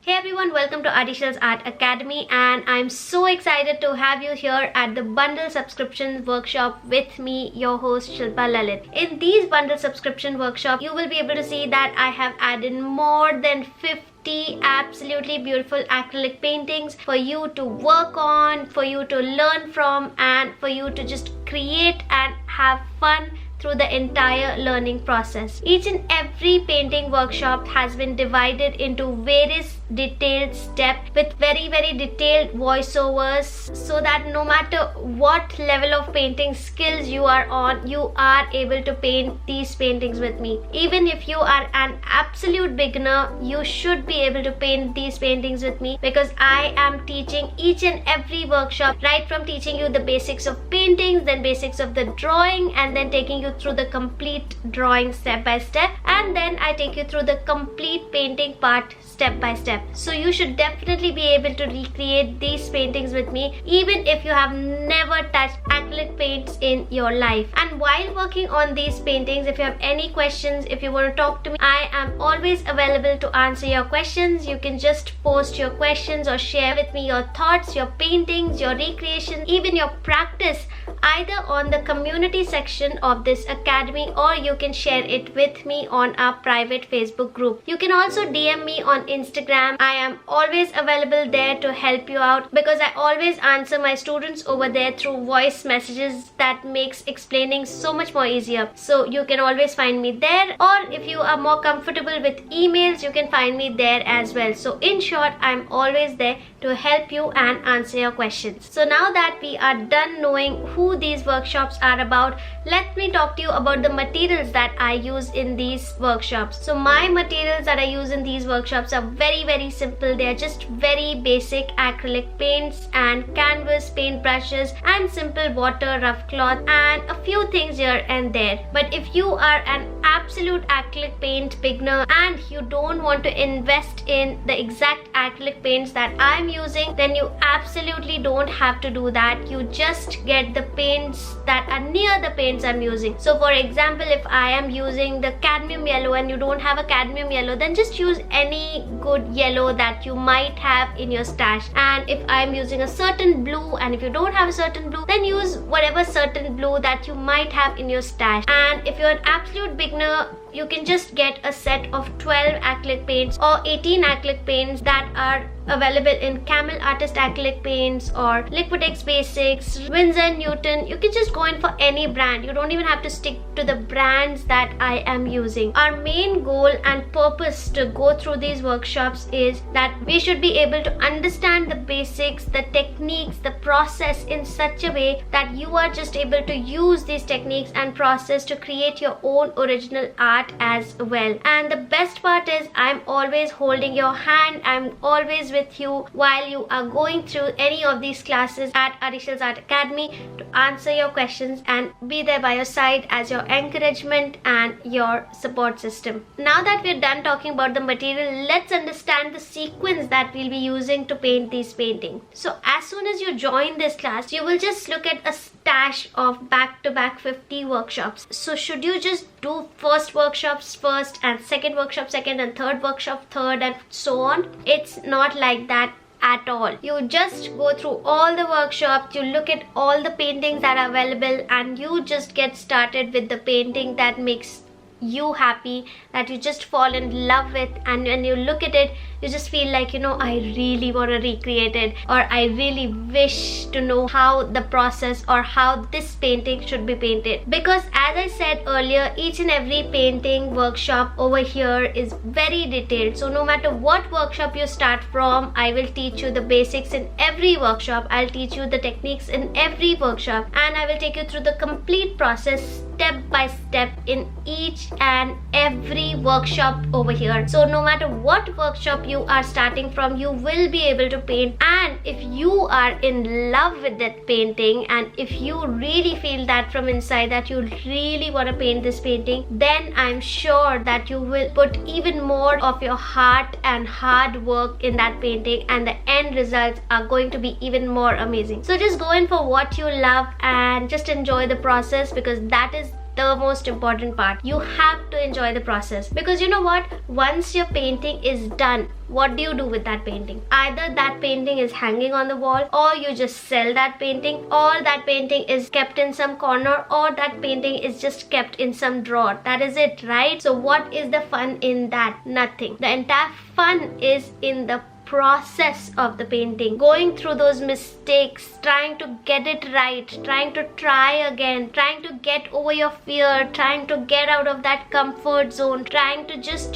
Hey everyone, welcome to Artyshils Art Academy, and I'm so excited to have you here at the bundle subscription workshop with me, your host Shilpa Lalit. In these bundle subscription workshop, you will be able to see that I have added more than 50 absolutely beautiful acrylic paintings for you to work on, for you to learn from, and for you to just create and have fun through the entire learning process. Each and every painting workshop has been divided into various detailed steps with very detailed voiceovers, so that no matter what level of painting skills you are on, you are able to paint these paintings with me. Even if you are an absolute beginner, you should be able to paint these paintings with me, because I am teaching each and every workshop, right from teaching you the basics of paintings, then basics of the drawing, and then taking you through the complete drawing step by step, and then I take you through the complete painting part step by step. So you should definitely be able to recreate these paintings with me, even if you have never touched acrylic paints in your life. And while working on these paintings, if you have any questions, if you want to talk to me, I am always available to answer your questions. You can just post your questions or share with me your thoughts, your paintings, your recreation, even your practice, either on the community section of this academy, or you can share it with me on our private Facebook group. You can also DM me on Instagram. I am always available there to help you out, because I always answer my students over there through voice messages. That makes explaining so much more easier. So you can always find me there, or if you are more comfortable with emails, you can find me there as well. So in short, I'm always there to help you and answer your questions. So now that we are done knowing who these workshops are about, let me talk to you about the materials that I use in these workshops. So my materials that I use in these workshops are very simple. They are just very basic acrylic paints and canvas paint brushes and simple water, rough cloth, and a few things here and there. But if you are an absolute acrylic paint beginner and you don't want to invest in the exact acrylic paints that I'm using, then you absolutely don't have to do that. You just get the paints that are near the paints I'm using. So for example, if I am using the cadmium yellow and you don't have a cadmium yellow, then just use any good yellow that you might have in your stash. And if I'm using a certain blue, and if you don't have a certain blue, then use whatever certain blue that you might have in your stash. And if you're an absolute beginner, you can just get a set of 12 acrylic paints or 18 acrylic paints that are available in Camel Artist acrylic paints or Liquitex Basics, Winsor & Newton. You can just go in for any brand. You don't even have to stick to the brands that I am using. Our main goal and purpose to go through these workshops is that we should be able to understand the basics, the techniques, the process in such a way that you are just able to use these techniques and process to create your own original art as well. And the best part is, I'm always holding your hand. I'm always with you while you are going through any of these classes at Artyshils Art Academy to answer your questions and be there by your side as your encouragement and your support system. Now that we're done talking about the material, let's understand the sequence that we'll be using to paint these paintings. So as soon as you join this class, you will just look at a stash of back-to-back 50 workshops. So should you just do first workshops first, and second workshop second, and third workshop third, and so on? It's not like that at all. You just go through all the workshops, you look at all the paintings that are available, and you just get started with the painting that makes you happy, that you just fall in love with, and when you look at it, you just feel like, I really want to recreate it, or I really wish to know how the process or how this painting should be painted. Because as I said earlier, each and every painting workshop over here is very detailed. So no matter what workshop you start from, I will teach you the basics in every workshop. I'll teach you the techniques in every workshop, and I will take you through the complete process step by step in each and every workshop over here. So no matter what workshop you are starting from, you will be able to paint. And if you are in love with that painting, and if you really feel that from inside that you really want to paint this painting, then I'm sure that you will put even more of your heart and hard work in that painting, and the end results are going to be even more amazing. So just go in for what you love and just enjoy the process, because that is the most important part. You have to enjoy the process, because you know what, once your painting is done, what do you do with that painting? Either that painting is hanging on the wall, or you just sell that painting, or that painting is kept in some corner, or that painting is just kept in some drawer. That is it, right? So what is the fun in that? Nothing. The entire fun is in the process of the painting, going through those mistakes, trying to get it right, trying to try again, trying to get over your fear, trying to get out of that comfort zone, trying to just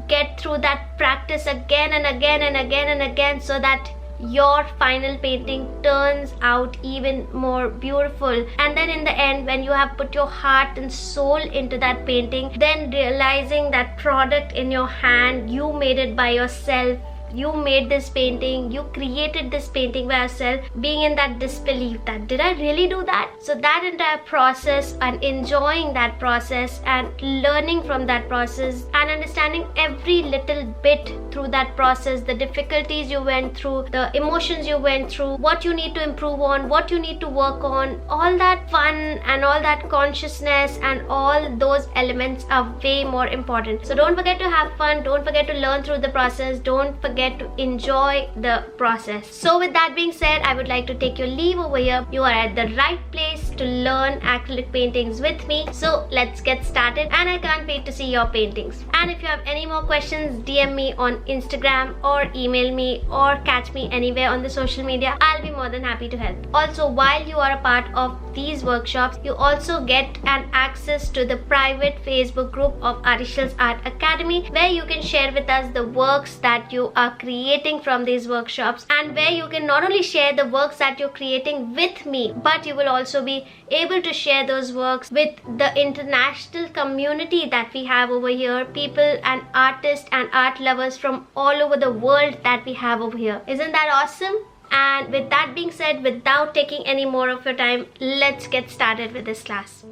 get through that practice again and again and again and again, so that your final painting turns out even more beautiful. And then in the end, when you have put your heart and soul into that painting, then realizing that product in your hand, you made it by yourself, you made this painting, you created this painting by yourself, being in that disbelief that did I really do that? So that entire process, and enjoying that process and learning from that process and understanding every little bit through that process, the difficulties you went through, the emotions you went through, what you need to improve on, what you need to work on, all that fun and all that consciousness and all those elements are way more important. So don't forget to have fun, don't forget to learn through the process, don't forget to enjoy the process. So with that being said, I would like to take your leave over here. You are at the right place to learn acrylic paintings with me. So let's get started, and I can't wait to see your paintings. And if you have any more questions, DM me on Instagram or email me or catch me anywhere on the social media. I'll be more than happy to help. Also, while you are a part of these workshops, you also get an access to the private Facebook group of Artyshils Art Academy, where you can share with us the works that you are creating from these workshops, and where you can not only share the works that you're creating with me, but you will also be able to share those works with the international community that we have over here, people and artists and art lovers from all over the world that we have over here. Isn't that awesome? And with that being said, without taking any more of your time, let's get started with this class.